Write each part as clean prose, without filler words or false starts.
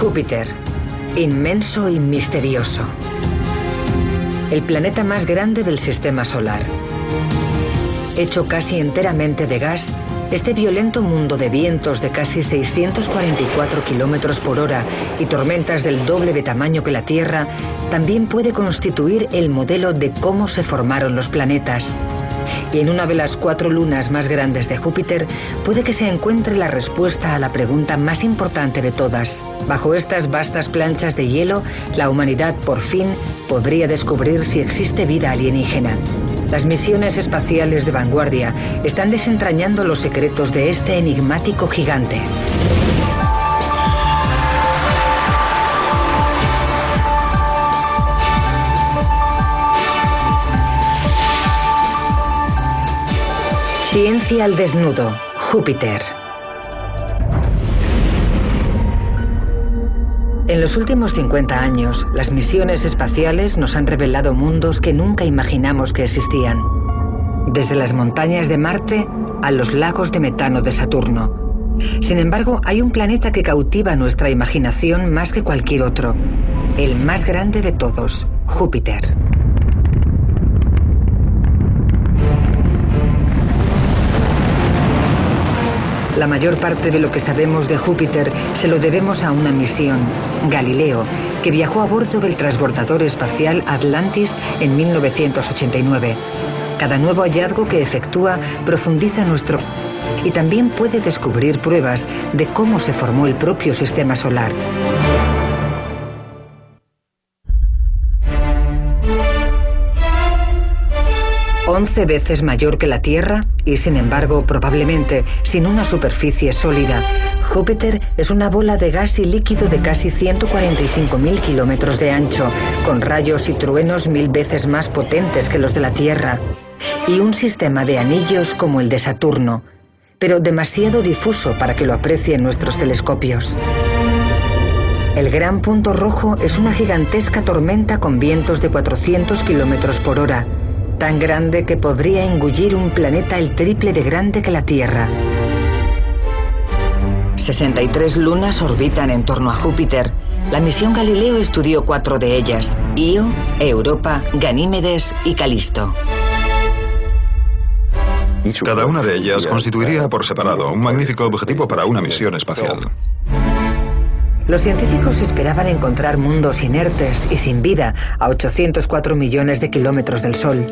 Júpiter, inmenso y misterioso. El planeta más grande del sistema solar. Hecho casi enteramente de gas, este violento mundo de vientos de casi 644 kilómetros por hora y tormentas del doble de tamaño que la Tierra también puede constituir el modelo de cómo se formaron los planetas. Y en una de las 4 lunas más grandes de Júpiter puede que se encuentre la respuesta a la pregunta más importante de todas. Bajo estas vastas planchas de hielo, la humanidad por fin podría descubrir si existe vida alienígena. Las misiones espaciales de vanguardia están desentrañando los secretos de este enigmático gigante. Ciencia al desnudo, Júpiter. En los últimos 50 años, las misiones espaciales nos han revelado mundos que nunca imaginamos que existían. Desde las montañas de Marte a los lagos de metano de Saturno. Sin embargo, hay un planeta que cautiva nuestra imaginación más que cualquier otro. El más grande de todos, Júpiter. La mayor parte de lo que sabemos de Júpiter se lo debemos a una misión, Galileo, que viajó a bordo del transbordador espacial Atlantis en 1989. Cada nuevo hallazgo que efectúa profundiza nuestro... y también puede descubrir pruebas de cómo se formó el propio sistema solar. ...11 veces mayor que la Tierra y, sin embargo, probablemente sin una superficie sólida. Júpiter es una bola de gas y líquido de casi 145.000 kilómetros de ancho, con rayos y truenos 1000 veces más potentes que los de la Tierra, y un sistema de anillos como el de Saturno, pero demasiado difuso para que lo aprecien nuestros telescopios. El gran punto rojo es una gigantesca tormenta con vientos de 400 kilómetros por hora, tan grande que podría engullir un planeta el triple de grande que la Tierra. 63 lunas orbitan en torno a Júpiter. La misión Galileo estudió 4 de ellas: Io, Europa, Ganímedes y Calisto. Cada una de ellas constituiría por separado un magnífico objetivo para una misión espacial. Los científicos esperaban encontrar mundos inertes y sin vida a 804 millones de kilómetros del Sol.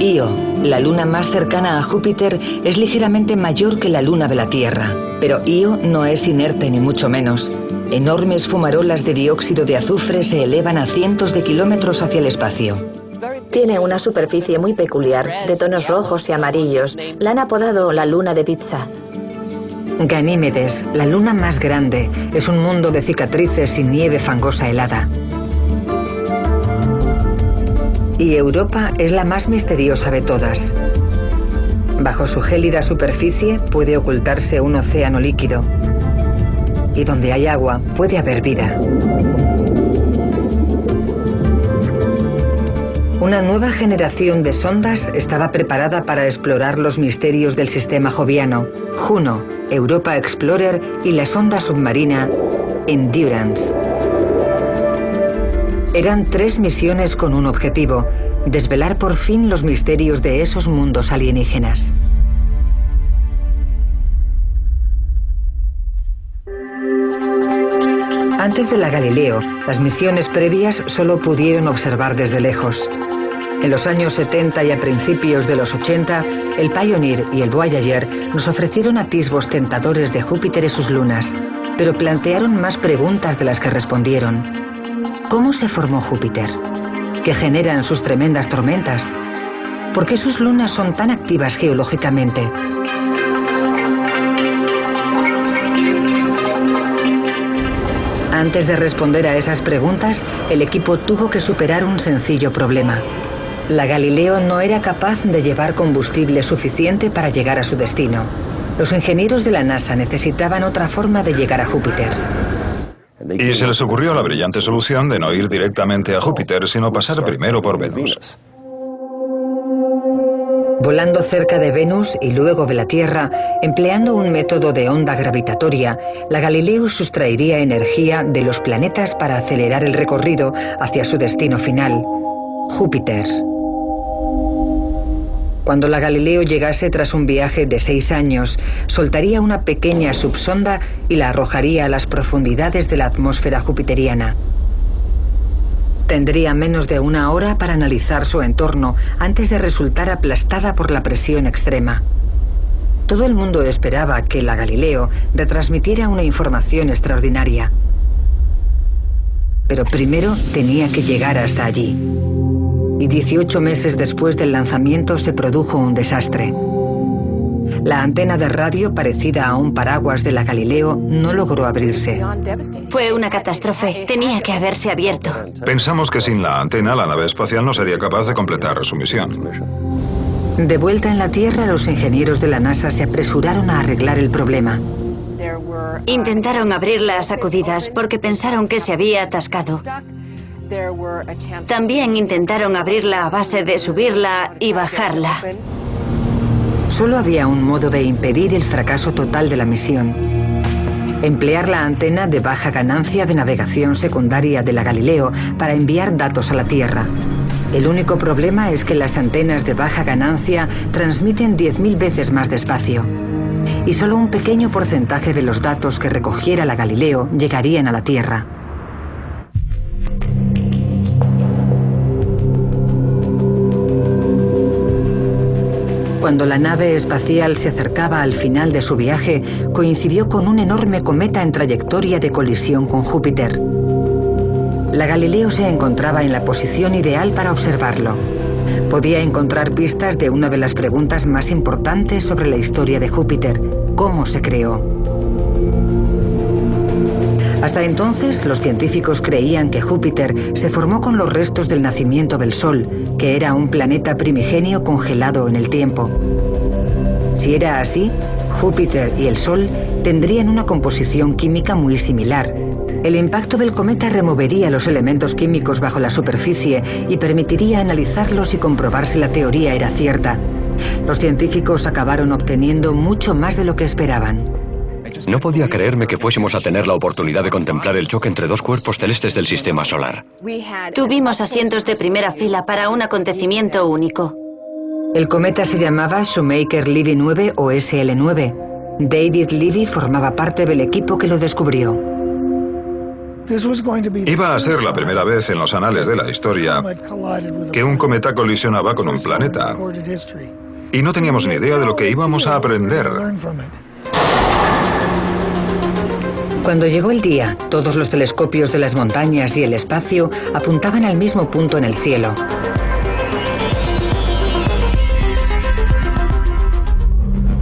Io, la luna más cercana a Júpiter, es ligeramente mayor que la luna de la Tierra. Pero Io no es inerte ni mucho menos. Enormes fumarolas de dióxido de azufre se elevan a cientos de kilómetros hacia el espacio. Tiene una superficie muy peculiar, de tonos rojos y amarillos. La han apodado la luna de pizza. Ganímedes, la luna más grande, es un mundo de cicatrices y nieve fangosa helada. Y Europa es la más misteriosa de todas. Bajo su gélida superficie puede ocultarse un océano líquido. Y donde hay agua puede haber vida. Una nueva generación de sondas estaba preparada para explorar los misterios del sistema joviano: Juno, Europa Explorer y la sonda submarina Endurance. Eran 3 misiones con un objetivo: desvelar por fin los misterios de esos mundos alienígenas. Antes de la Galileo, las misiones previas solo pudieron observar desde lejos. En los años 70 y a principios de los 80, el Pioneer y el Voyager nos ofrecieron atisbos tentadores de Júpiter y sus lunas, pero plantearon más preguntas de las que respondieron. ¿Cómo se formó Júpiter? ¿Qué generan sus tremendas tormentas? ¿Por qué sus lunas son tan activas geológicamente? Antes de responder a esas preguntas, el equipo tuvo que superar un sencillo problema. La Galileo no era capaz de llevar combustible suficiente para llegar a su destino. Los ingenieros de la NASA necesitaban otra forma de llegar a Júpiter. Y se les ocurrió la brillante solución de no ir directamente a Júpiter, sino pasar primero por Venus. Volando cerca de Venus y luego de la Tierra, empleando un método de onda gravitatoria, la Galileo sustraería energía de los planetas para acelerar el recorrido hacia su destino final, Júpiter. Cuando la Galileo llegase tras un viaje de 6 años, soltaría una pequeña subsonda y la arrojaría a las profundidades de la atmósfera jupiteriana. Tendría menos de 1 hora para analizar su entorno antes de resultar aplastada por la presión extrema. Todo el mundo esperaba que la Galileo retransmitiera una información extraordinaria. Pero primero tenía que llegar hasta allí. Y 18 meses después del lanzamiento se produjo un desastre. La antena de radio, parecida a un paraguas de la Galileo, no logró abrirse. Fue una catástrofe. Tenía que haberse abierto. Pensamos que sin la antena la nave espacial no sería capaz de completar su misión. De vuelta en la Tierra, los ingenieros de la NASA se apresuraron a arreglar el problema. Intentaron abrirla a sacudidas porque pensaron que se había atascado. También intentaron abrirla a base de subirla y bajarla. Solo había un modo de impedir el fracaso total de la misión: emplear la antena de baja ganancia de navegación secundaria de la Galileo para enviar datos a la Tierra. El único problema es que las antenas de baja ganancia transmiten 10.000 veces más despacio. Y solo un pequeño porcentaje de los datos que recogiera la Galileo llegarían a la Tierra. Cuando la nave espacial se acercaba al final de su viaje, coincidió con un enorme cometa en trayectoria de colisión con Júpiter. La Galileo se encontraba en la posición ideal para observarlo. Podía encontrar pistas de una de las preguntas más importantes sobre la historia de Júpiter: ¿cómo se creó? Hasta entonces, los científicos creían que Júpiter se formó con los restos del nacimiento del Sol, que era un planeta primigenio congelado en el tiempo. Si era así, Júpiter y el Sol tendrían una composición química muy similar. El impacto del cometa removería los elementos químicos bajo la superficie y permitiría analizarlos y comprobar si la teoría era cierta. Los científicos acabaron obteniendo mucho más de lo que esperaban. No podía creerme que fuésemos a tener la oportunidad de contemplar el choque entre dos cuerpos celestes del sistema solar. Tuvimos asientos de primera fila para un acontecimiento único. El cometa se llamaba Shoemaker-Levy 9 o SL9. David Levy formaba parte del equipo que lo descubrió. Iba a ser la primera vez en los anales de la historia que un cometa colisionaba con un planeta. Y no teníamos ni idea de lo que íbamos a aprender. Cuando llegó el día, todos los telescopios de las montañas y el espacio apuntaban al mismo punto en el cielo.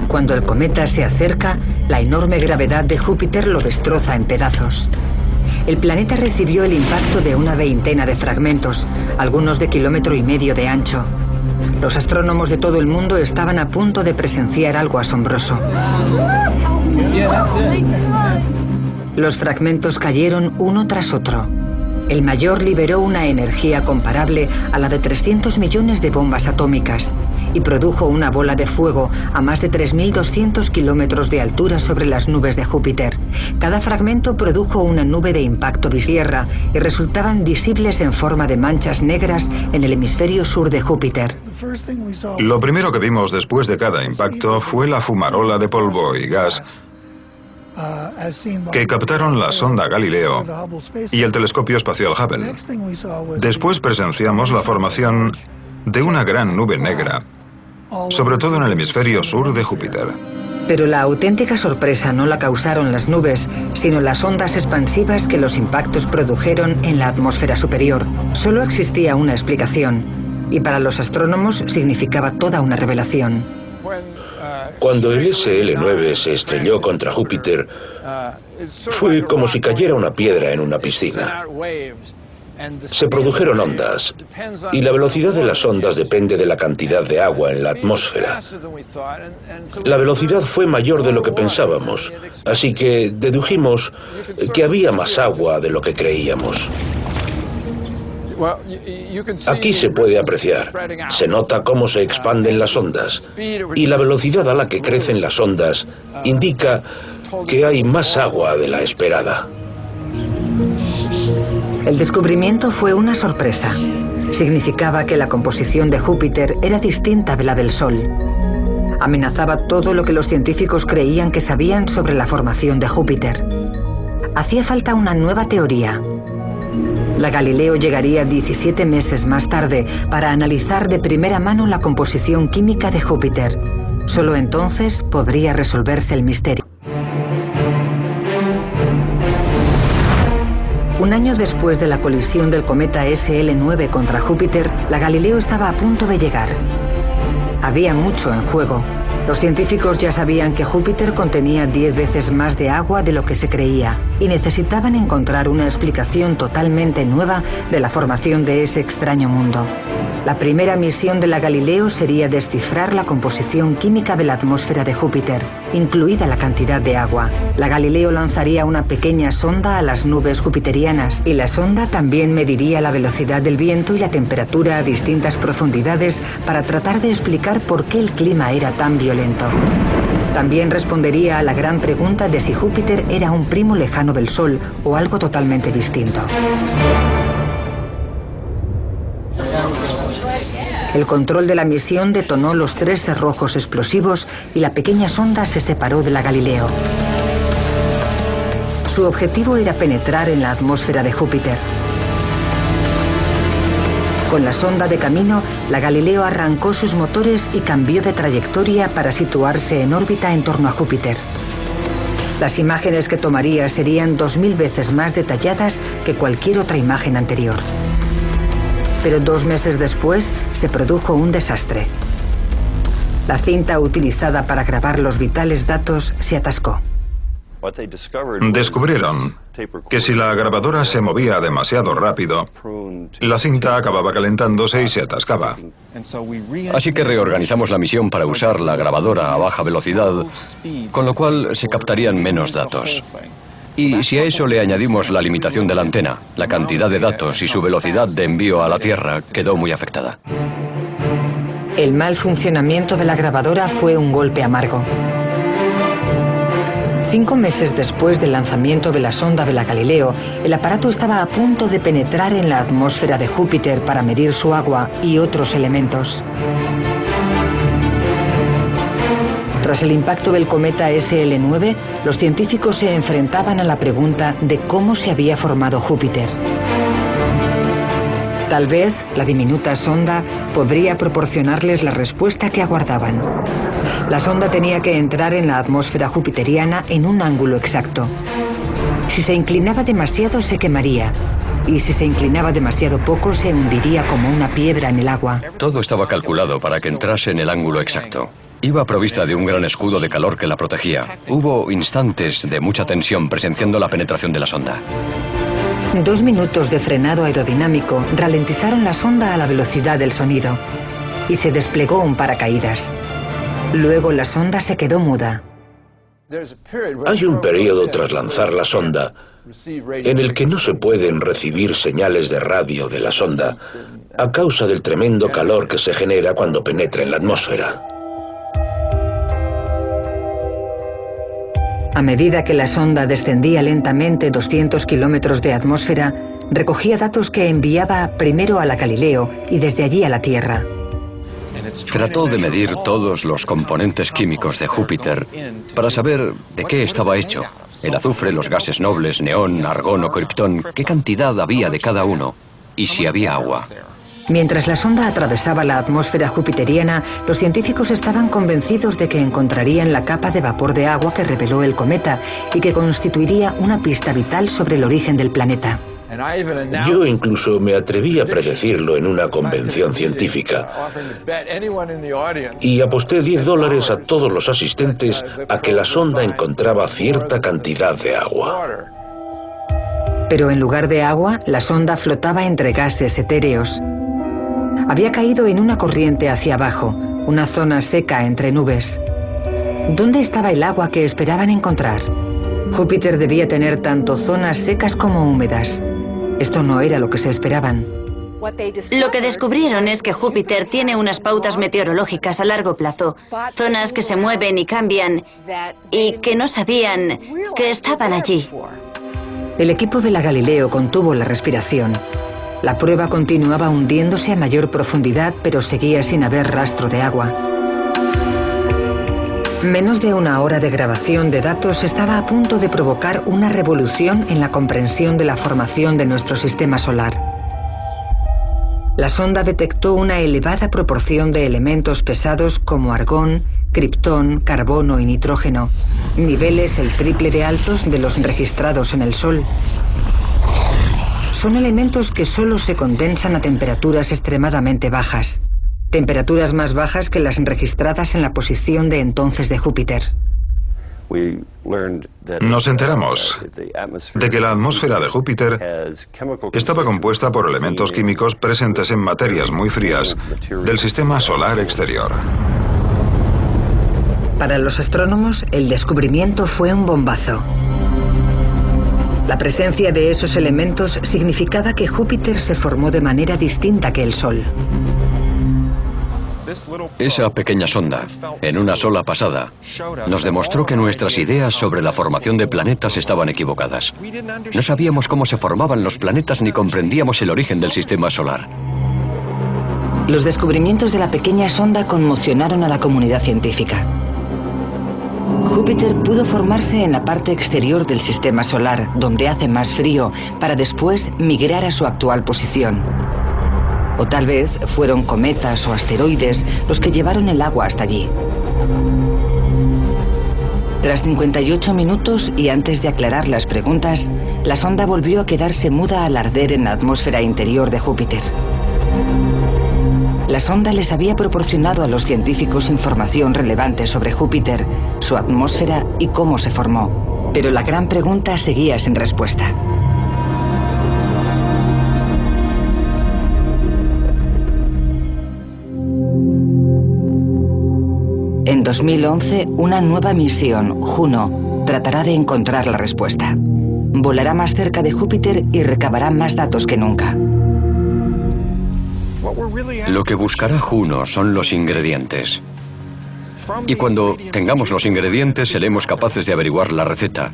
Cuando el cometa se acerca, la enorme gravedad de Júpiter lo destroza en pedazos. El planeta recibió el impacto de una veintena de fragmentos, algunos de 1,5 kilómetros de ancho. Los astrónomos de todo el mundo estaban a punto de presenciar algo asombroso. Los fragmentos cayeron uno tras otro. El mayor liberó una energía comparable a la de 300 millones de bombas atómicas y produjo una bola de fuego a más de 3.200 kilómetros de altura sobre las nubes de Júpiter. Cada fragmento produjo una nube de impacto bisierra y resultaban visibles en forma de manchas negras en el hemisferio sur de Júpiter. Lo primero que vimos después de cada impacto fue la fumarola de polvo y gas que captaron la sonda Galileo y el telescopio espacial Hubble. Después presenciamos la formación de una gran nube negra, sobre todo en el hemisferio sur de Júpiter. Pero la auténtica sorpresa no la causaron las nubes, sino las ondas expansivas que los impactos produjeron en la atmósfera superior. Solo existía una explicación, y para los astrónomos significaba toda una revelación. Cuando el SL9 se estrelló contra Júpiter, fue como si cayera una piedra en una piscina. Se produjeron ondas, y la velocidad de las ondas depende de la cantidad de agua en la atmósfera. La velocidad fue mayor de lo que pensábamos, así que dedujimos que había más agua de lo que creíamos. Aquí se puede apreciar. Se nota cómo se expanden las ondas y la velocidad a la que crecen las ondas indica que hay más agua de la esperada. El descubrimiento fue una sorpresa. Significaba que la composición de Júpiter era distinta de la del Sol. Amenazaba todo lo que los científicos creían que sabían sobre la formación de Júpiter. Hacía falta una nueva teoría. La Galileo llegaría 17 meses más tarde para analizar de primera mano la composición química de Júpiter. Solo entonces podría resolverse el misterio. Un año después de la colisión del cometa SL9 contra Júpiter, la Galileo estaba a punto de llegar. Había mucho en juego. Los científicos ya sabían que Júpiter contenía 10 veces más de agua de lo que se creía y necesitaban encontrar una explicación totalmente nueva de la formación de ese extraño mundo. La primera misión de la Galileo sería descifrar la composición química de la atmósfera de Júpiter, incluida la cantidad de agua. La Galileo lanzaría una pequeña sonda a las nubes jupiterianas y la sonda también mediría la velocidad del viento y la temperatura a distintas profundidades para tratar de explicar por qué el clima era tan violento. También respondería a la gran pregunta de si Júpiter era un primo lejano del Sol o algo totalmente distinto. El control de la misión detonó los 3 cerrojos explosivos y la pequeña sonda se separó de la Galileo. Su objetivo era penetrar en la atmósfera de Júpiter. Con la sonda de camino, la Galileo arrancó sus motores y cambió de trayectoria para situarse en órbita en torno a Júpiter. Las imágenes que tomaría serían 2000 veces más detalladas que cualquier otra imagen anterior. Pero 2 meses después se produjo un desastre. La cinta utilizada para grabar los vitales datos se atascó. Descubrieron que si la grabadora se movía demasiado rápido, la cinta acababa calentándose y se atascaba. Así que reorganizamos la misión para usar la grabadora a baja velocidad, con lo cual se captarían menos datos. Y si a eso le añadimos la limitación de la antena, la cantidad de datos y su velocidad de envío a la Tierra quedó muy afectada. El mal funcionamiento de la grabadora fue un golpe amargo. 5 meses después del lanzamiento de la sonda de la Galileo, el aparato estaba a punto de penetrar en la atmósfera de Júpiter para medir su agua y otros elementos. Tras el impacto del cometa SL9, los científicos se enfrentaban a la pregunta de cómo se había formado Júpiter. Tal vez la diminuta sonda podría proporcionarles la respuesta que aguardaban. La sonda tenía que entrar en la atmósfera jupiteriana en un ángulo exacto. Si se inclinaba demasiado, se quemaría. Y si se inclinaba demasiado poco, se hundiría como una piedra en el agua. Todo estaba calculado para que entrase en el ángulo exacto. Iba provista de un gran escudo de calor que la protegía. Hubo instantes de mucha tensión presenciando la penetración de la sonda. 2 minutos de frenado aerodinámico ralentizaron la sonda a la velocidad del sonido y se desplegó un paracaídas. Luego la sonda se quedó muda. Hay un periodo tras lanzar la sonda en el que no se pueden recibir señales de radio de la sonda a causa del tremendo calor que se genera cuando penetra en la atmósfera. A medida que la sonda descendía lentamente 200 kilómetros de atmósfera, recogía datos que enviaba primero a la Galileo y desde allí a la Tierra. Trató de medir todos los componentes químicos de Júpiter para saber de qué estaba hecho. El azufre, los gases nobles, neón, argón o kriptón, qué cantidad había de cada uno y si había agua. Mientras la sonda atravesaba la atmósfera jupiteriana, los científicos estaban convencidos de que encontrarían la capa de vapor de agua que reveló el cometa y que constituiría una pista vital sobre el origen del planeta. Yo incluso me atreví a predecirlo en una convención científica y aposté $10 a todos los asistentes a que la sonda encontraba cierta cantidad de agua. Pero en lugar de agua, la sonda flotaba entre gases etéreos. Había caído en una corriente hacia abajo, una zona seca entre nubes. ¿Dónde estaba el agua que esperaban encontrar? Júpiter debía tener tanto zonas secas como húmedas. Esto no era lo que se esperaban. Lo que descubrieron es que Júpiter tiene unas pautas meteorológicas a largo plazo, zonas que se mueven y cambian y que no sabían que estaban allí. El equipo de la Galileo contuvo la respiración. La prueba continuaba hundiéndose a mayor profundidad, pero seguía sin haber rastro de agua. Menos de una hora de grabación de datos estaba a punto de provocar una revolución en la comprensión de la formación de nuestro sistema solar. La sonda detectó una elevada proporción de elementos pesados como argón, criptón, carbono y nitrógeno, niveles el triple de altos de los registrados en el Sol. Son elementos que solo se condensan a temperaturas extremadamente bajas, temperaturas más bajas que las registradas en la posición de entonces de Júpiter. Nos enteramos de que la atmósfera de Júpiter estaba compuesta por elementos químicos presentes en materias muy frías del sistema solar exterior. Para los astrónomos, el descubrimiento fue un bombazo. La presencia de esos elementos significaba que Júpiter se formó de manera distinta que el Sol. Esa pequeña sonda, en una sola pasada, nos demostró que nuestras ideas sobre la formación de planetas estaban equivocadas. No sabíamos cómo se formaban los planetas ni comprendíamos el origen del sistema solar. Los descubrimientos de la pequeña sonda conmocionaron a la comunidad científica. Júpiter pudo formarse en la parte exterior del sistema solar, donde hace más frío, para después migrar a su actual posición. O tal vez fueron cometas o asteroides los que llevaron el agua hasta allí. Tras 58 minutos y antes de aclarar las preguntas, la sonda volvió a quedarse muda al arder en la atmósfera interior de Júpiter. La sonda les había proporcionado a los científicos información relevante sobre Júpiter, su atmósfera y cómo se formó. Pero la gran pregunta seguía sin respuesta. En 2011, una nueva misión, Juno, tratará de encontrar la respuesta. Volará más cerca de Júpiter y recabará más datos que nunca. Lo que buscará Juno son los ingredientes. Y cuando tengamos los ingredientes, seremos capaces de averiguar la receta,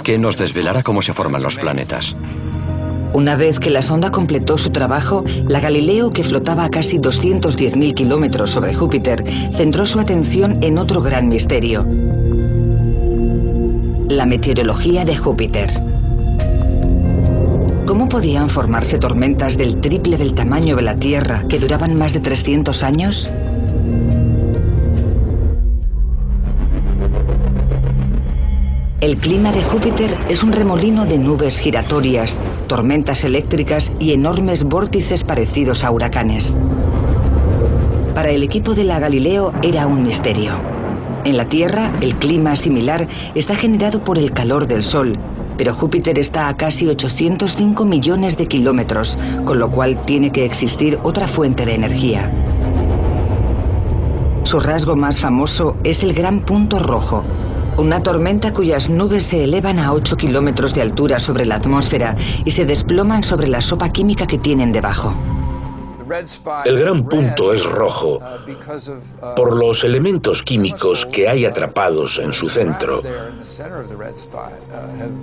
que nos desvelará cómo se forman los planetas. Una vez que la sonda completó su trabajo, la Galileo, que flotaba a casi 210.000 kilómetros sobre Júpiter, centró su atención en otro gran misterio: la meteorología de Júpiter. ¿Cómo podían formarse tormentas del triple del tamaño de la Tierra que duraban más de 300 años? El clima de Júpiter es un remolino de nubes giratorias, tormentas eléctricas y enormes vórtices parecidos a huracanes. Para el equipo de la Galileo era un misterio. En la Tierra, el clima similar está generado por el calor del Sol, pero Júpiter está a casi 805 millones de kilómetros, con lo cual tiene que existir otra fuente de energía. Su rasgo más famoso es el Gran Punto Rojo, una tormenta cuyas nubes se elevan a 8 kilómetros de altura sobre la atmósfera y se desploman sobre la sopa química que tienen debajo. El gran punto es rojo por los elementos químicos que hay atrapados en su centro,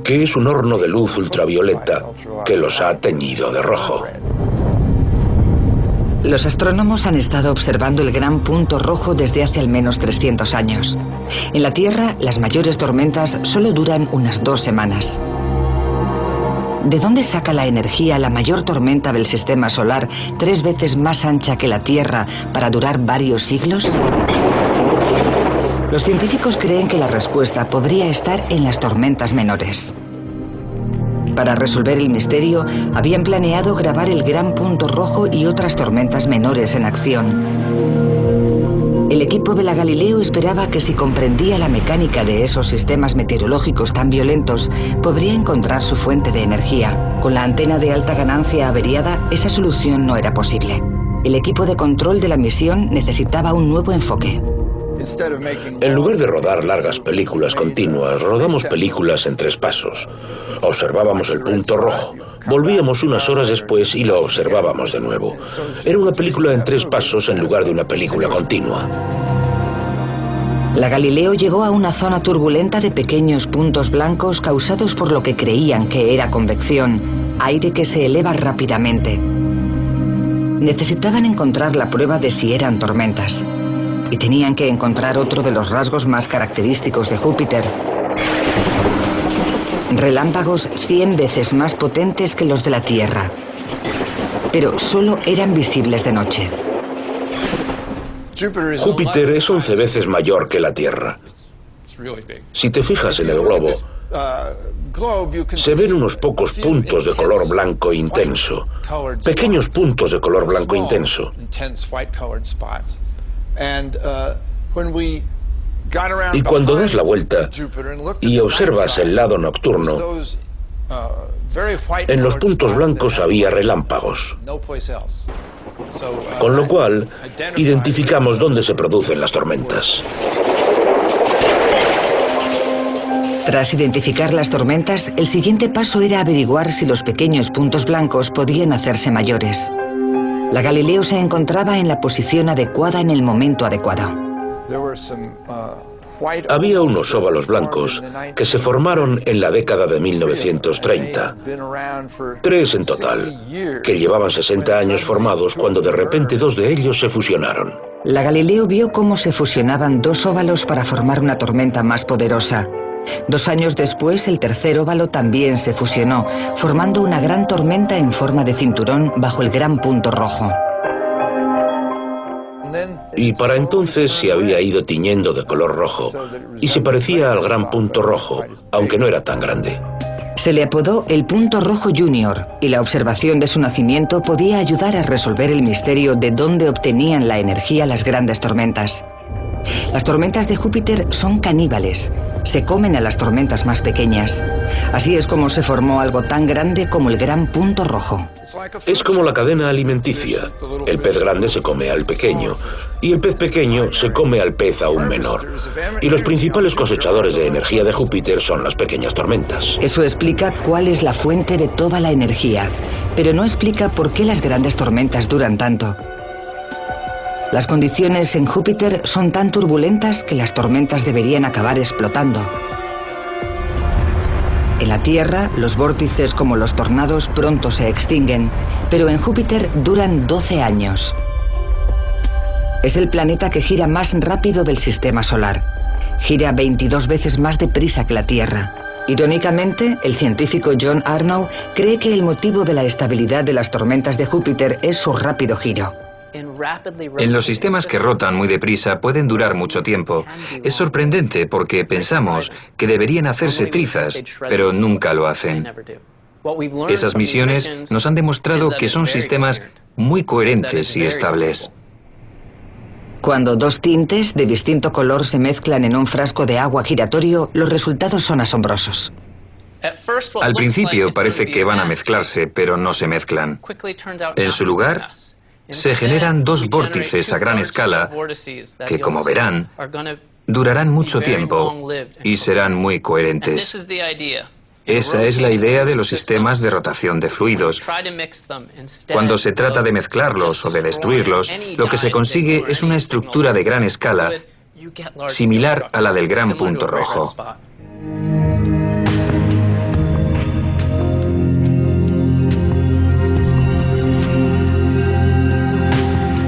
que es un horno de luz ultravioleta que los ha teñido de rojo. Los astrónomos han estado observando el Gran Punto Rojo desde hace al menos 300 años. En la Tierra, las mayores tormentas solo duran unas 2 semanas. ¿De dónde saca la energía la mayor tormenta del sistema solar, 3 veces más ancha que la Tierra, para durar varios siglos? Los científicos creen que la respuesta podría estar en las tormentas menores. Para resolver el misterio, habían planeado grabar el Gran Punto Rojo y otras tormentas menores en acción. El equipo de la Galileo esperaba que si comprendía la mecánica de esos sistemas meteorológicos tan violentos, podría encontrar su fuente de energía. Con la antena de alta ganancia averiada, esa solución no era posible. El equipo de control de la misión necesitaba un nuevo enfoque. En lugar de rodar largas películas continuas, rodamos películas en 3 pasos. Observábamos el punto rojo, volvíamos unas horas después y lo observábamos de nuevo. Era una película en 3 pasos en lugar de una película continua. La Galileo llegó a una zona turbulenta de pequeños puntos blancos causados por lo que creían que era convección, aire que se eleva rápidamente. Necesitaban encontrar la prueba de si eran tormentas. Y tenían que encontrar otro de los rasgos más característicos de Júpiter. Relámpagos 100 veces más potentes que los de la Tierra. Pero solo eran visibles de noche. Júpiter es 11 veces mayor que la Tierra. Si te fijas en el globo, se ven unos pocos puntos de color blanco intenso. Pequeños puntos de color blanco intenso. Y cuando das la vuelta y observas el lado nocturno, en los puntos blancos había relámpagos. Con lo cual, identificamos dónde se producen las tormentas. Tras identificar las tormentas, el siguiente paso era averiguar si los pequeños puntos blancos podían hacerse mayores. La Galileo se encontraba en la posición adecuada en el momento adecuado. Había unos óvalos blancos que se formaron en la década de 1930. 3 en total, que llevaban 60 años formados cuando de repente 2 de ellos se fusionaron. La Galileo vio cómo se fusionaban 2 óvalos para formar una tormenta más poderosa. 2 años después, el tercer óvalo también se fusionó, formando una gran tormenta en forma de cinturón bajo el gran punto rojo. Y para entonces se había ido tiñendo de color rojo y se parecía al gran punto rojo, aunque no era tan grande. Se le apodó el Punto Rojo Junior y la observación de su nacimiento podía ayudar a resolver el misterio de dónde obtenían la energía las grandes tormentas. Las tormentas de Júpiter son caníbales, se comen a las tormentas más pequeñas. Así es como se formó algo tan grande como el gran punto rojo. Es como la cadena alimenticia. El pez grande se come al pequeño y el pez pequeño se come al pez aún menor. Y los principales cosechadores de energía de Júpiter son las pequeñas tormentas. Eso explica cuál es la fuente de toda la energía, pero no explica por qué las grandes tormentas duran tanto. Las condiciones en Júpiter son tan turbulentas que las tormentas deberían acabar explotando. En la Tierra, los vórtices como los tornados pronto se extinguen, pero en Júpiter duran 12 años. Es el planeta que gira más rápido del sistema solar. Gira 22 veces más deprisa que la Tierra. Irónicamente, el científico John Arnold cree que el motivo de la estabilidad de las tormentas de Júpiter es su rápido giro. En los sistemas que rotan muy deprisa pueden durar mucho tiempo. Es sorprendente porque pensamos que deberían hacerse trizas, pero nunca lo hacen. Esas misiones nos han demostrado que son sistemas muy coherentes y estables. Cuando 2 tintes de distinto color se mezclan en un frasco de agua giratorio, los resultados son asombrosos. Al principio parece que van a mezclarse, pero no se mezclan. En su lugar, se generan 2 vórtices a gran escala que, como verán, durarán mucho tiempo y serán muy coherentes. Esa es la idea de los sistemas de rotación de fluidos. Cuando se trata de mezclarlos o de destruirlos, lo que se consigue es una estructura de gran escala similar a la del gran punto rojo.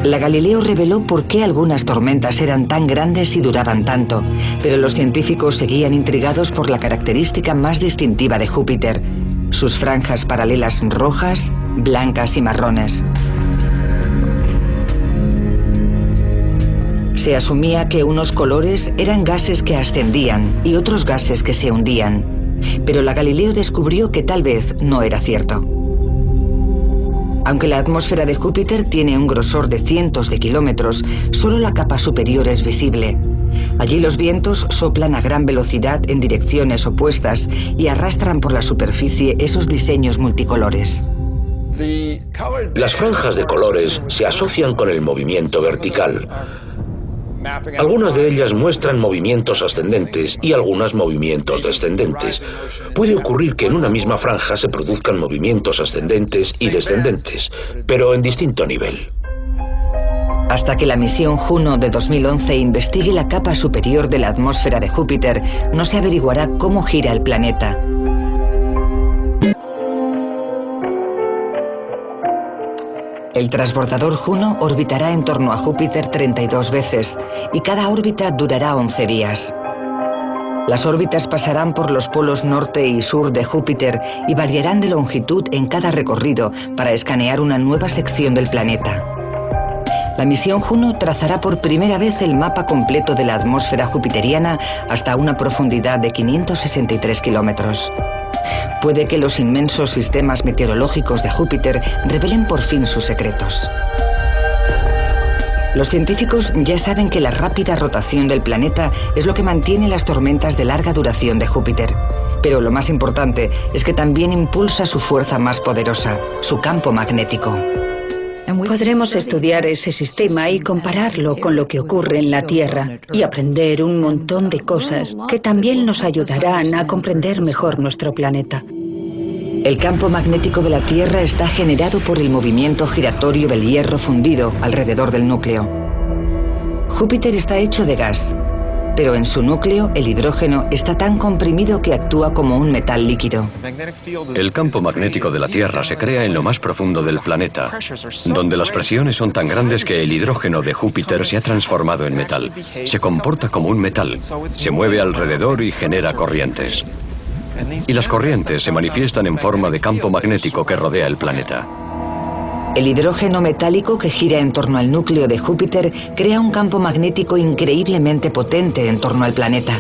La Galileo reveló por qué algunas tormentas eran tan grandes y duraban tanto, pero los científicos seguían intrigados por la característica más distintiva de Júpiter, sus franjas paralelas rojas, blancas y marrones. Se asumía que unos colores eran gases que ascendían y otros gases que se hundían, pero la Galileo descubrió que tal vez no era cierto. Aunque la atmósfera de Júpiter tiene un grosor de cientos de kilómetros, solo la capa superior es visible. Allí los vientos soplan a gran velocidad en direcciones opuestas y arrastran por la superficie esos diseños multicolores. Las franjas de colores se asocian con el movimiento vertical. Algunas de ellas muestran movimientos ascendentes y algunas movimientos descendentes. Puede ocurrir que en una misma franja se produzcan movimientos ascendentes y descendentes, pero en distinto nivel. Hasta que la misión Juno de 2011 investigue la capa superior de la atmósfera de Júpiter, no se averiguará cómo gira el planeta. El transbordador Juno orbitará en torno a Júpiter 32 veces y cada órbita durará 11 días. Las órbitas pasarán por los polos norte y sur de Júpiter y variarán de longitud en cada recorrido para escanear una nueva sección del planeta. La misión Juno trazará por primera vez el mapa completo de la atmósfera jupiteriana hasta una profundidad de 563 kilómetros. Puede que los inmensos sistemas meteorológicos de Júpiter revelen por fin sus secretos. Los científicos ya saben que la rápida rotación del planeta es lo que mantiene las tormentas de larga duración de Júpiter. Pero lo más importante es que también impulsa su fuerza más poderosa, su campo magnético. Podremos estudiar ese sistema y compararlo con lo que ocurre en la Tierra y aprender un montón de cosas que también nos ayudarán a comprender mejor nuestro planeta. El campo magnético de la Tierra está generado por el movimiento giratorio del hierro fundido alrededor del núcleo. Júpiter está hecho de gas, pero en su núcleo el hidrógeno está tan comprimido que actúa como un metal líquido. El campo magnético de la Tierra se crea en lo más profundo del planeta, donde las presiones son tan grandes que el hidrógeno de Júpiter se ha transformado en metal. Se comporta como un metal, se mueve alrededor y genera corrientes. Y las corrientes se manifiestan en forma de campo magnético que rodea el planeta. El hidrógeno metálico que gira en torno al núcleo de Júpiter crea un campo magnético increíblemente potente en torno al planeta.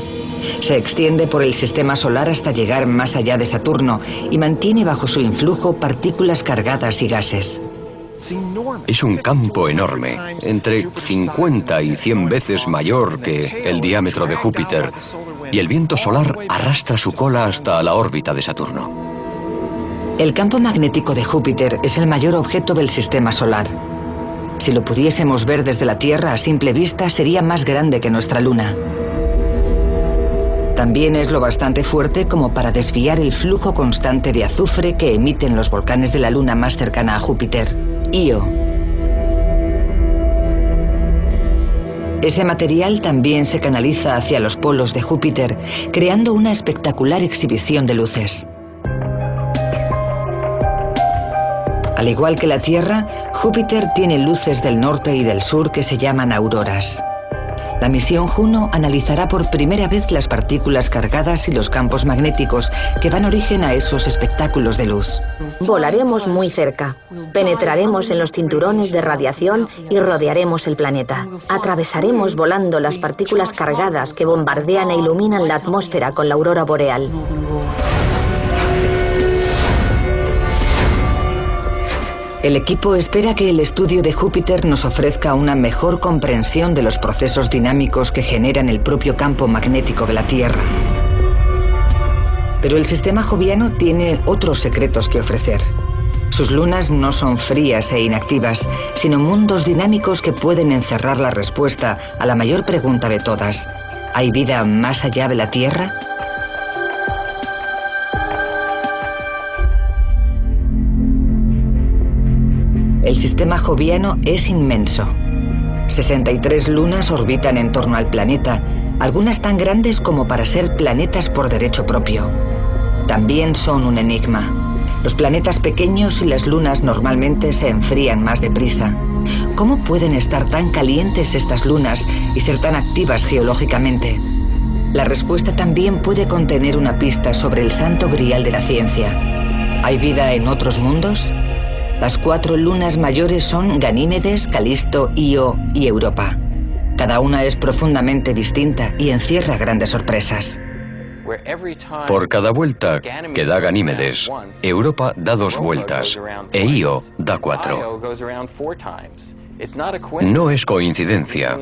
Se extiende por el sistema solar hasta llegar más allá de Saturno y mantiene bajo su influjo partículas cargadas y gases. Es un campo enorme, entre 50 y 100 veces mayor que el diámetro de Júpiter, y el viento solar arrastra su cola hasta la órbita de Saturno. El campo magnético de Júpiter es el mayor objeto del sistema solar. Si lo pudiésemos ver desde la Tierra a simple vista, sería más grande que nuestra Luna. También es lo bastante fuerte como para desviar el flujo constante de azufre que emiten los volcanes de la Luna más cercana a Júpiter, Io. Ese material también se canaliza hacia los polos de Júpiter, creando una espectacular exhibición de luces. Al igual que la Tierra, Júpiter tiene luces del norte y del sur que se llaman auroras. La misión Juno analizará por primera vez las partículas cargadas y los campos magnéticos que dan origen a esos espectáculos de luz. Volaremos muy cerca, penetraremos en los cinturones de radiación y rodearemos el planeta. Atravesaremos volando las partículas cargadas que bombardean e iluminan la atmósfera con la aurora boreal. El equipo espera que el estudio de Júpiter nos ofrezca una mejor comprensión de los procesos dinámicos que generan el propio campo magnético de la Tierra. Pero el sistema joviano tiene otros secretos que ofrecer. Sus lunas no son frías e inactivas, sino mundos dinámicos que pueden encerrar la respuesta a la mayor pregunta de todas. ¿Hay vida más allá de la Tierra? El sistema joviano es inmenso. 63 lunas orbitan en torno al planeta, algunas tan grandes como para ser planetas por derecho propio. También son un enigma. Los planetas pequeños y las lunas normalmente se enfrían más deprisa. ¿Cómo pueden estar tan calientes estas lunas y ser tan activas geológicamente? La respuesta también puede contener una pista sobre el santo grial de la ciencia. ¿Hay vida en otros mundos? Las 4 lunas mayores son Ganímedes, Calisto, Io y Europa. Cada una es profundamente distinta y encierra grandes sorpresas. Por cada vuelta que da Ganímedes, Europa da 2 vueltas e Io da 4. No es coincidencia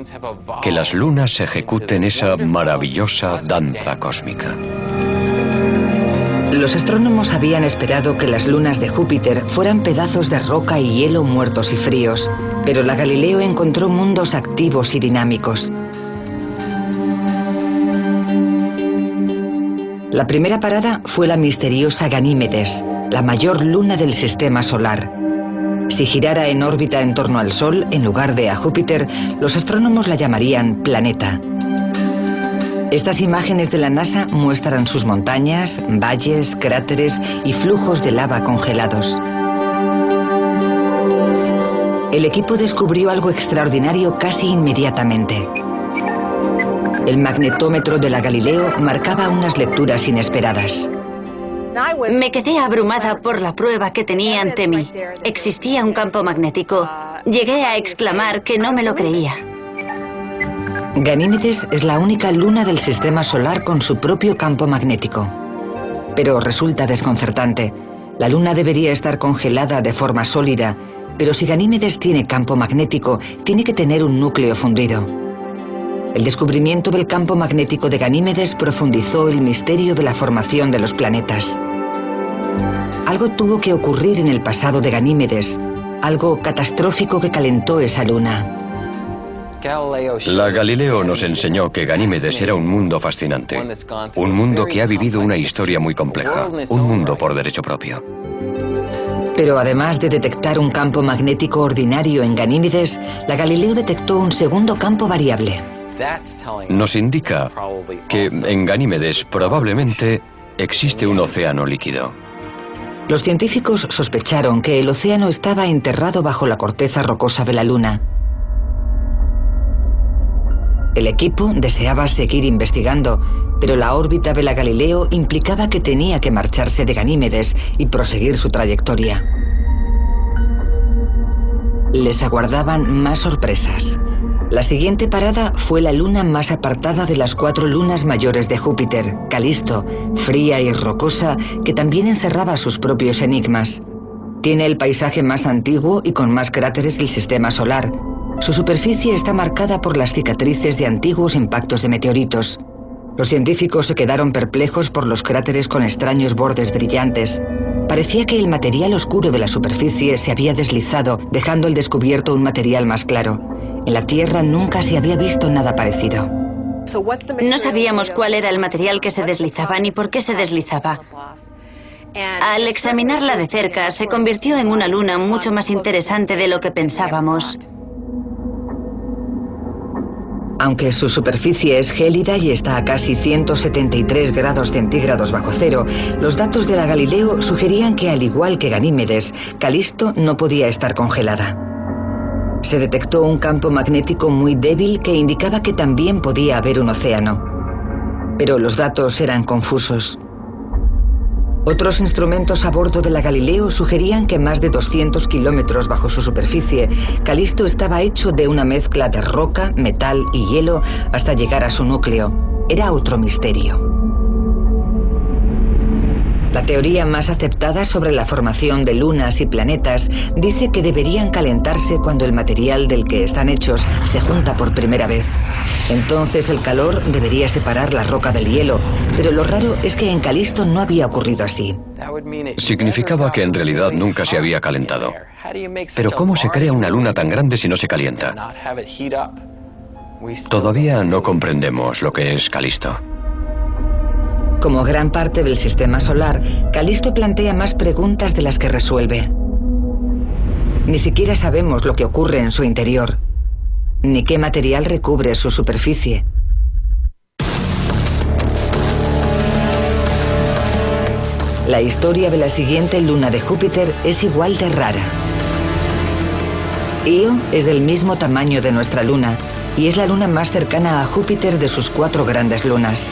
que las lunas ejecuten esa maravillosa danza cósmica. Los astrónomos habían esperado que las lunas de Júpiter fueran pedazos de roca y hielo muertos y fríos, Pero la Galileo encontró mundos activos y dinámicos. La primera parada fue la misteriosa Ganímedes, la mayor luna del sistema solar. Si girara en órbita en torno al Sol, en lugar de a Júpiter, los astrónomos la llamarían planeta. Estas imágenes de la NASA muestran sus montañas, valles, cráteres y flujos de lava congelados. El equipo descubrió algo extraordinario casi inmediatamente. El magnetómetro de la Galileo marcaba unas lecturas inesperadas. Me quedé abrumada por la prueba que tenía ante mí. Existía un campo magnético. Llegué a exclamar que no me lo creía. Ganímedes es la única luna del sistema solar con su propio campo magnético. Pero resulta desconcertante. La luna debería estar congelada de forma sólida, pero si Ganímedes tiene campo magnético, tiene que tener un núcleo fundido. El descubrimiento del campo magnético de Ganímedes profundizó el misterio de la formación de los planetas. Algo tuvo que ocurrir en el pasado de Ganímedes, algo catastrófico que calentó esa luna. La Galileo nos enseñó que Ganímedes era un mundo fascinante, un mundo que ha vivido una historia muy compleja, un mundo por derecho propio. Pero además de detectar un campo magnético ordinario en Ganímedes, la Galileo detectó un segundo campo variable. Nos indica que en Ganímedes probablemente existe un océano líquido. Los científicos sospecharon que el océano estaba enterrado bajo la corteza rocosa de la Luna. El equipo deseaba seguir investigando, pero la órbita de la Galileo implicaba que tenía que marcharse de Ganímedes y proseguir su trayectoria. Les aguardaban más sorpresas. La siguiente parada fue la luna más apartada de las 4 lunas mayores de Júpiter, Calisto, fría y rocosa, que también encerraba sus propios enigmas. Tiene el paisaje más antiguo y con más cráteres del sistema solar. Su superficie está marcada por las cicatrices de antiguos impactos de meteoritos. Los científicos se quedaron perplejos por los cráteres con extraños bordes brillantes. Parecía que el material oscuro de la superficie se había deslizado, dejando al descubierto un material más claro. En la Tierra nunca se había visto nada parecido. No sabíamos cuál era el material que se deslizaba ni por qué se deslizaba. Al examinarla de cerca, se convirtió en una luna mucho más interesante de lo que pensábamos. Aunque su superficie es gélida y está a casi 173 grados centígrados bajo cero, los datos de la Galileo sugerían que, al igual que Ganímedes, Calisto no podía estar congelada. Se detectó un campo magnético muy débil que indicaba que también podía haber un océano. Pero los datos eran confusos. Otros instrumentos a bordo de la Galileo sugerían que más de 200 kilómetros bajo su superficie, Calisto estaba hecho de una mezcla de roca, metal y hielo hasta llegar a su núcleo. Era otro misterio. La teoría más aceptada sobre la formación de lunas y planetas dice que deberían calentarse cuando el material del que están hechos se junta por primera vez. Entonces el calor debería separar la roca del hielo, pero lo raro es que en Calisto no había ocurrido así. Significaba que en realidad nunca se había calentado. Pero ¿cómo se crea una luna tan grande si no se calienta? Todavía no comprendemos lo que es Calisto. Como gran parte del sistema solar, Calisto plantea más preguntas de las que resuelve. Ni siquiera sabemos lo que ocurre en su interior, ni qué material recubre su superficie. La historia de la siguiente luna de Júpiter es igual de rara. Io es del mismo tamaño de nuestra luna y es la luna más cercana a Júpiter de sus 4 grandes lunas.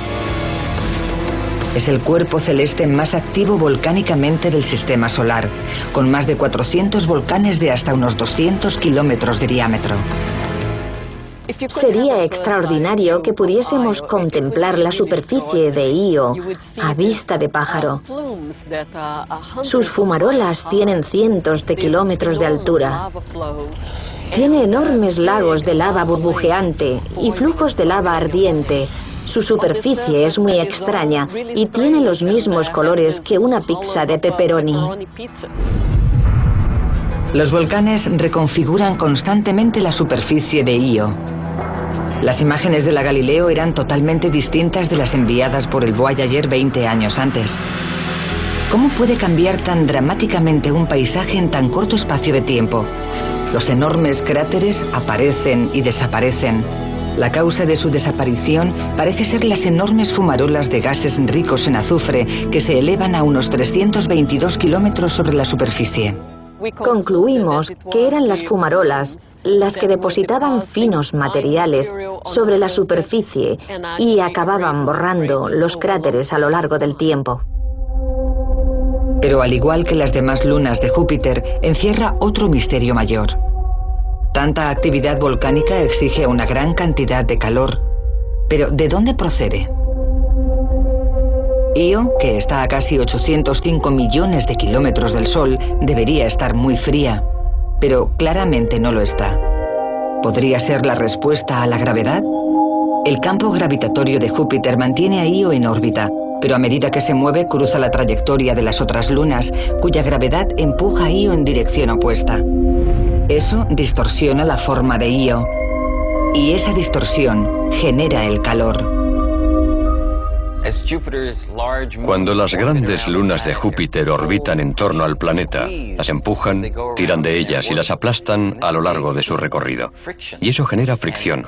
Es el cuerpo celeste más activo volcánicamente del sistema solar, con más de 400 volcanes de hasta unos 200 kilómetros de diámetro. Sería extraordinario que pudiésemos contemplar la superficie de Io a vista de pájaro. Sus fumarolas tienen cientos de kilómetros de altura. Tiene enormes lagos de lava burbujeante y flujos de lava ardiente. Su superficie es muy extraña y tiene los mismos colores que una pizza de pepperoni. Los volcanes reconfiguran constantemente la superficie de Io. Las imágenes de la Galileo eran totalmente distintas de las enviadas por el Voyager 20 años antes. ¿Cómo puede cambiar tan dramáticamente un paisaje en tan corto espacio de tiempo? Los enormes cráteres aparecen y desaparecen. La causa de su desaparición parece ser las enormes fumarolas de gases ricos en azufre que se elevan a unos 322 kilómetros sobre la superficie. Concluimos que eran las fumarolas las que depositaban finos materiales sobre la superficie y acababan borrando los cráteres a lo largo del tiempo. Pero al igual que las demás lunas de Júpiter, encierra otro misterio mayor. Tanta actividad volcánica exige una gran cantidad de calor. Pero ¿de dónde procede? Io, que está a casi 805 millones de kilómetros del Sol, debería estar muy fría, pero claramente no lo está. ¿Podría ser la respuesta a la gravedad? El campo gravitatorio de Júpiter mantiene a Io en órbita, pero a medida que se mueve cruza la trayectoria de las otras lunas, cuya gravedad empuja a Io en dirección opuesta. Eso distorsiona la forma de Io, y esa distorsión genera el calor. Cuando las grandes lunas de Júpiter orbitan en torno al planeta, las empujan, tiran de ellas y las aplastan a lo largo de su recorrido. Y eso genera fricción,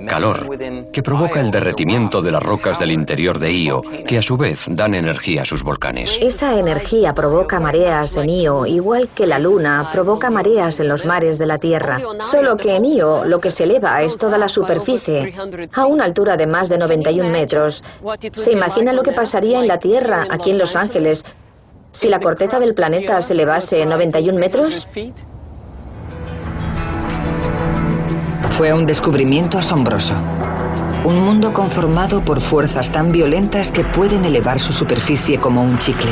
calor, que provoca el derretimiento de las rocas del interior de Io, que a su vez dan energía a sus volcanes. Esa energía provoca mareas en Io, igual que la Luna provoca mareas en los mares de la Tierra. Solo que en Io lo que se eleva es toda la superficie, a una altura de más de 91 metros. ¿Se imagina lo que pasaría en la Tierra, aquí en Los Ángeles, si la corteza del planeta se elevase 91 metros? Fue un descubrimiento asombroso. Un mundo conformado por fuerzas tan violentas que pueden elevar su superficie como un chicle.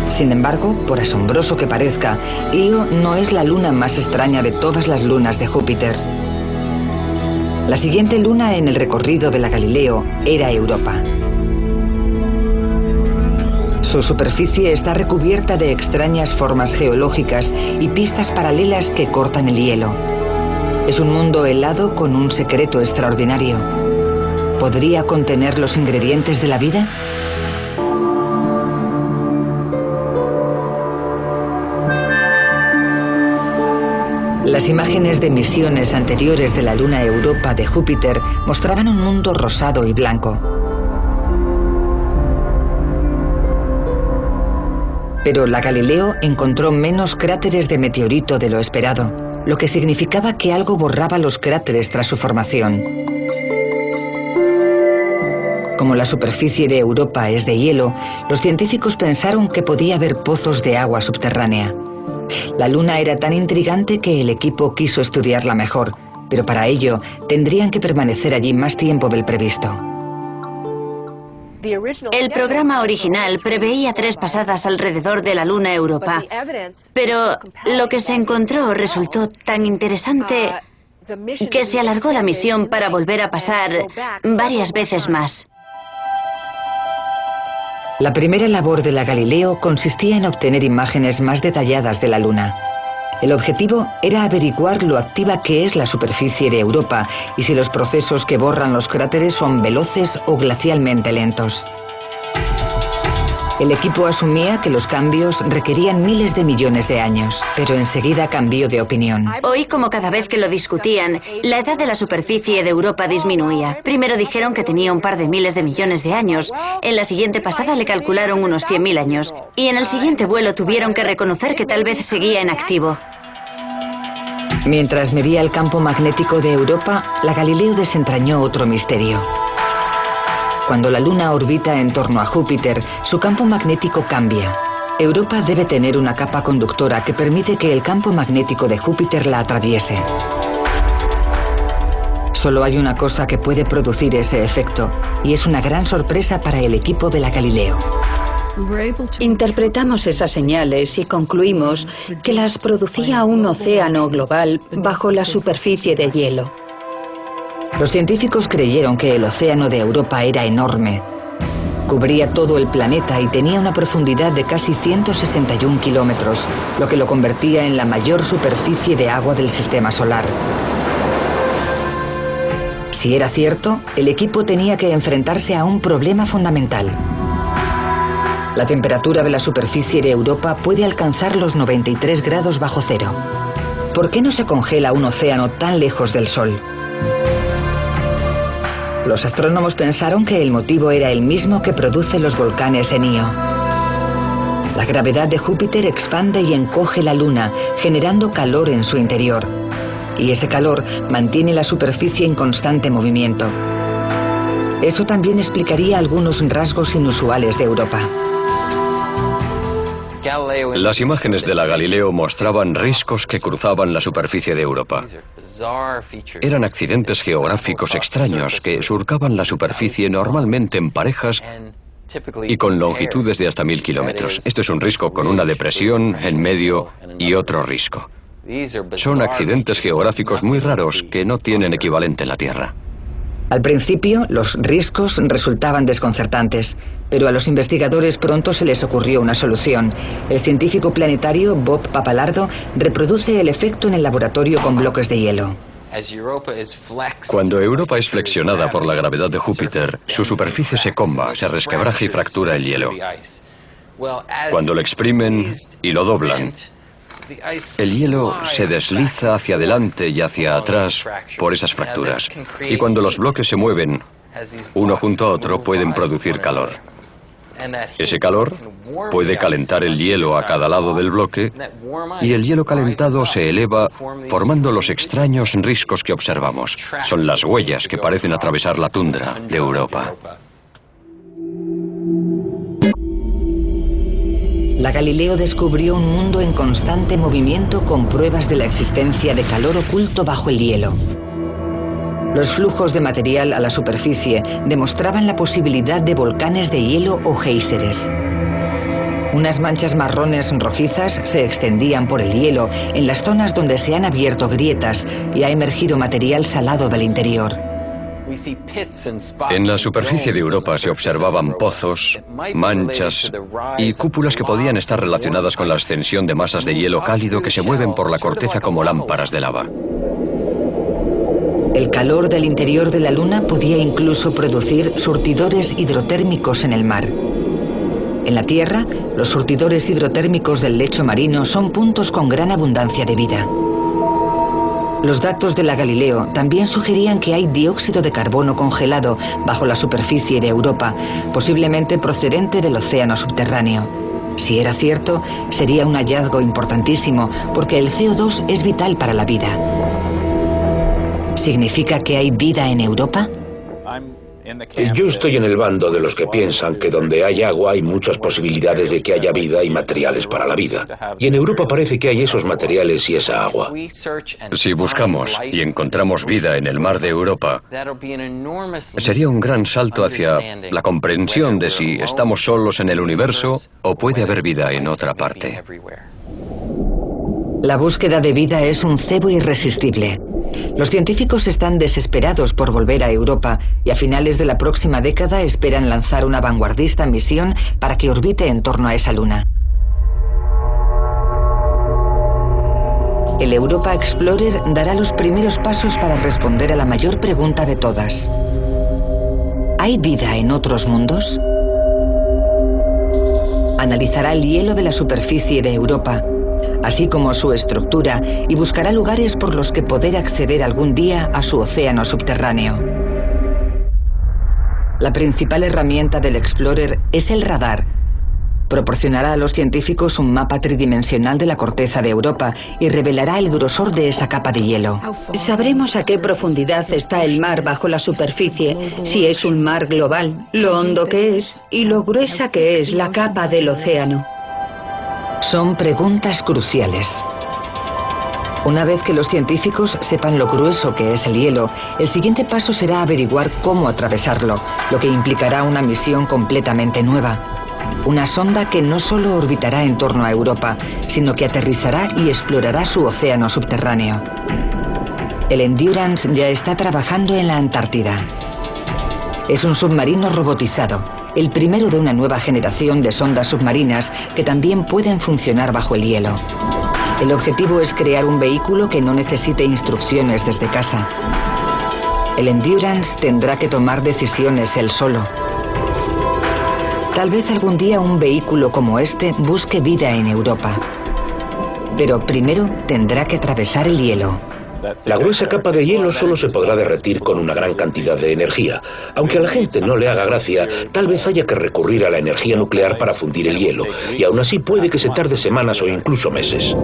Sin embargo, por asombroso que parezca, Io no es la luna más extraña de todas las lunas de Júpiter. La siguiente luna en el recorrido de la Galileo era Europa. Su superficie está recubierta de extrañas formas geológicas y pistas paralelas que cortan el hielo. Es un mundo helado con un secreto extraordinario. ¿Podría contener los ingredientes de la vida? Las imágenes de misiones anteriores de la luna Europa de Júpiter mostraban un mundo rosado y blanco. Pero la Galileo encontró menos cráteres de meteorito de lo esperado, lo que significaba que algo borraba los cráteres tras su formación. Como la superficie de Europa es de hielo, los científicos pensaron que podía haber pozos de agua subterránea. La luna era tan intrigante que el equipo quiso estudiarla mejor, pero para ello tendrían que permanecer allí más tiempo del previsto. El programa original preveía 3 pasadas alrededor de la luna Europa, pero lo que se encontró resultó tan interesante que se alargó la misión para volver a pasar varias veces más. La primera labor de la Galileo consistía en obtener imágenes más detalladas de la Luna. El objetivo era averiguar lo activa que es la superficie de Europa y si los procesos que borran los cráteres son veloces o glacialmente lentos. El equipo asumía que los cambios requerían miles de millones de años, pero enseguida cambió de opinión. Hoy, como cada vez que lo discutían, la edad de la superficie de Europa disminuía. Primero dijeron que tenía un par de miles de millones de años. En la siguiente pasada le calcularon unos 100.000 años. Y en el siguiente vuelo tuvieron que reconocer que tal vez seguía en activo. Mientras medía el campo magnético de Europa, la Galileo desentrañó otro misterio. Cuando la Luna orbita en torno a Júpiter, su campo magnético cambia. Europa debe tener una capa conductora que permite que el campo magnético de Júpiter la atraviese. Solo hay una cosa que puede producir ese efecto, y es una gran sorpresa para el equipo de la Galileo. Interpretamos esas señales y concluimos que las producía un océano global bajo la superficie de hielo. Los científicos creyeron que el océano de Europa era enorme. Cubría todo el planeta y tenía una profundidad de casi 161 kilómetros, lo que lo convertía en la mayor superficie de agua del sistema solar. Si era cierto, el equipo tenía que enfrentarse a un problema fundamental. La temperatura de la superficie de Europa puede alcanzar los 93 grados bajo cero. ¿Por qué no se congela un océano tan lejos del Sol? Los astrónomos pensaron que el motivo era el mismo que produce los volcanes en Io. La gravedad de Júpiter expande y encoge la Luna, generando calor en su interior. Y ese calor mantiene la superficie en constante movimiento. Eso también explicaría algunos rasgos inusuales de Europa. Las imágenes de la Galileo mostraban riscos que cruzaban la superficie de Europa. Eran accidentes geográficos extraños que surcaban la superficie normalmente en parejas y con longitudes de hasta 1000 kilómetros. Esto es un risco con una depresión en medio y otro risco. Son accidentes geográficos muy raros que no tienen equivalente en la Tierra. Al principio, los riscos resultaban desconcertantes, pero a los investigadores pronto se les ocurrió una solución. El científico planetario Bob Papalardo reproduce el efecto en el laboratorio con bloques de hielo. Cuando Europa es flexionada por la gravedad de Júpiter, su superficie se comba, se resquebraja y fractura el hielo. Cuando lo exprimen y lo doblan, el hielo se desliza hacia adelante y hacia atrás por esas fracturas. Y cuando los bloques se mueven, uno junto a otro, pueden producir calor. Ese calor puede calentar el hielo a cada lado del bloque y el hielo calentado se eleva formando los extraños riscos que observamos. Son las huellas que parecen atravesar la tundra de Europa. La Galileo descubrió un mundo en constante movimiento con pruebas de la existencia de calor oculto bajo el hielo. Los flujos de material a la superficie demostraban la posibilidad de volcanes de hielo o géiseres. Unas manchas marrones rojizas se extendían por el hielo en las zonas donde se han abierto grietas y ha emergido material salado del interior. En la superficie de Europa se observaban pozos, manchas y cúpulas que podían estar relacionadas con la ascensión de masas de hielo cálido que se mueven por la corteza como lámparas de lava. El calor del interior de la Luna podía incluso producir surtidores hidrotérmicos en el mar. En la Tierra, los surtidores hidrotérmicos del lecho marino son puntos con gran abundancia de vida. Los datos de la Galileo también sugerían que hay dióxido de carbono congelado bajo la superficie de Europa, posiblemente procedente del océano subterráneo. Si era cierto, sería un hallazgo importantísimo, porque el CO2 es vital para la vida. ¿Significa que hay vida en Europa? Yo estoy en el bando de los que piensan que donde hay agua hay muchas posibilidades de que haya vida y materiales para la vida. Y en Europa parece que hay esos materiales y esa agua. Si buscamos y encontramos vida en el mar de Europa, sería un gran salto hacia la comprensión de si estamos solos en el universo o puede haber vida en otra parte. La búsqueda de vida es un cebo irresistible. Los científicos están desesperados por volver a Europa y a finales de la próxima década esperan lanzar una vanguardista misión para que orbite en torno a esa luna. El Europa Explorer dará los primeros pasos para responder a la mayor pregunta de todas. ¿Hay vida en otros mundos? Analizará el hielo de la superficie de Europa, así como su estructura, y buscará lugares por los que poder acceder algún día a su océano subterráneo. La principal herramienta del Explorer es el radar. Proporcionará a los científicos un mapa tridimensional de la corteza de Europa y revelará el grosor de esa capa de hielo. Sabremos a qué profundidad está el mar bajo la superficie, si es un mar global, lo hondo que es y lo gruesa que es la capa del océano. Son preguntas cruciales. Una vez que los científicos sepan lo grueso que es el hielo, el siguiente paso será averiguar cómo atravesarlo, lo que implicará una misión completamente nueva. Una sonda que no solo orbitará en torno a Europa, sino que aterrizará y explorará su océano subterráneo. El Endurance ya está trabajando en la Antártida. Es un submarino robotizado. el primero de una nueva generación de sondas submarinas que también pueden funcionar bajo el hielo. El objetivo es crear un vehículo que no necesite instrucciones desde casa. El Endurance tendrá que tomar decisiones él solo. Tal vez algún día un vehículo como este busque vida en Europa. Pero primero tendrá que atravesar el hielo. La gruesa capa de hielo solo se podrá derretir con una gran cantidad de energía. Aunque a la gente no le haga gracia, tal vez haya que recurrir a la energía nuclear para fundir el hielo, y aún así puede que se tarde semanas o incluso meses.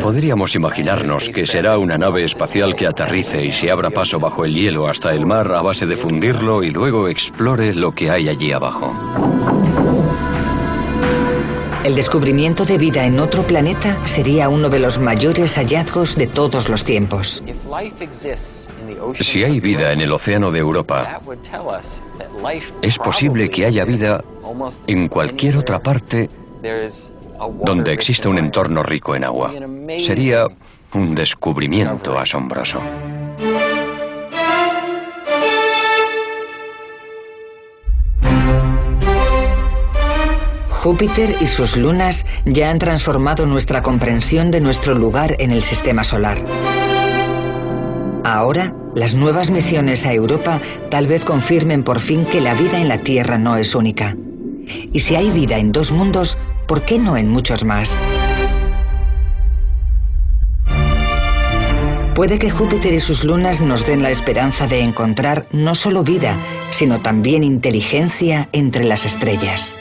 Podríamos imaginarnos que será una nave espacial que aterrice y se abra paso bajo el hielo hasta el mar a base de fundirlo y luego explore lo que hay allí abajo. El descubrimiento de vida en otro planeta sería uno de los mayores hallazgos de todos los tiempos. Si hay vida en el océano de Europa, es posible que haya vida en cualquier otra parte donde exista un entorno rico en agua. Sería un descubrimiento asombroso. Júpiter y sus lunas ya han transformado nuestra comprensión de nuestro lugar en el sistema solar. Ahora, las nuevas misiones a Europa tal vez confirmen por fin que la vida en la Tierra no es única. Y si hay vida en dos mundos, ¿por qué no en muchos más? Puede que Júpiter y sus lunas nos den la esperanza de encontrar no solo vida, sino también inteligencia entre las estrellas.